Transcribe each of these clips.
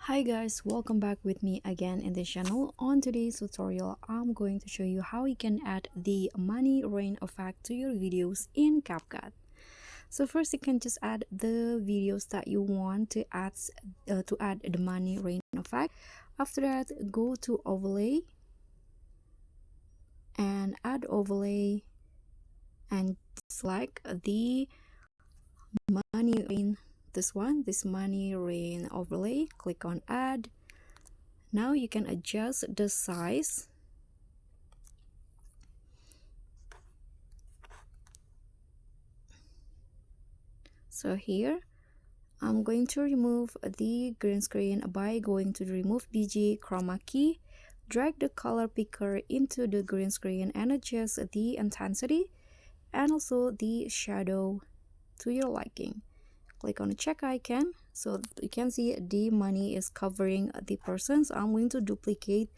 Hi guys, welcome back with me again in this channel. On today's tutorial, I'm going to show you how you can add the money rain effect to your videos in CapCut. So first, you can just add the videos that you want to add the money rain effect. After that, go to overlay and add overlay and select the money rain. This money rain overlay. Click on add. Now you can adjust the size. So here I'm going to remove the green screen by going to the remove bg chroma key, drag the color picker into the green screen and adjust the intensity and also the shadow to your liking. Click on the check icon so you can see the money is covering the person. So I'm going to duplicate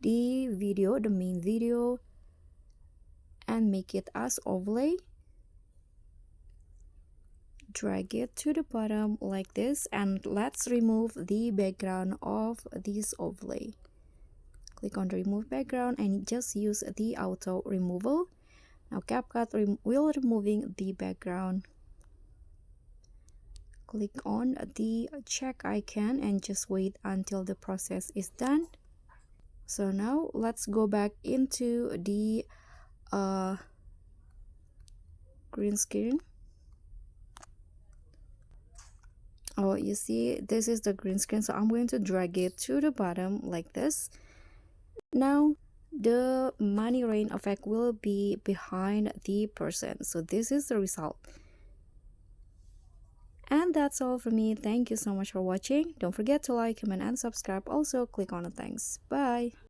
the video, the main video, and make it as overlay. Drag it to the bottom like this, and let's remove the background of this overlay. Click on the remove background and just use the auto removal. Now CapCut will removing the background. Click on the check icon and just wait until the process is done. So now let's go back into the green screen. Oh, you see, this is the green screen, so I'm going to drag it to the bottom like this. Now the money rain effect will be behind the person. So this is the result. And that's all for me. Thank you so much for watching. Don't forget to like, comment, and subscribe. Also click on the thanks. Bye.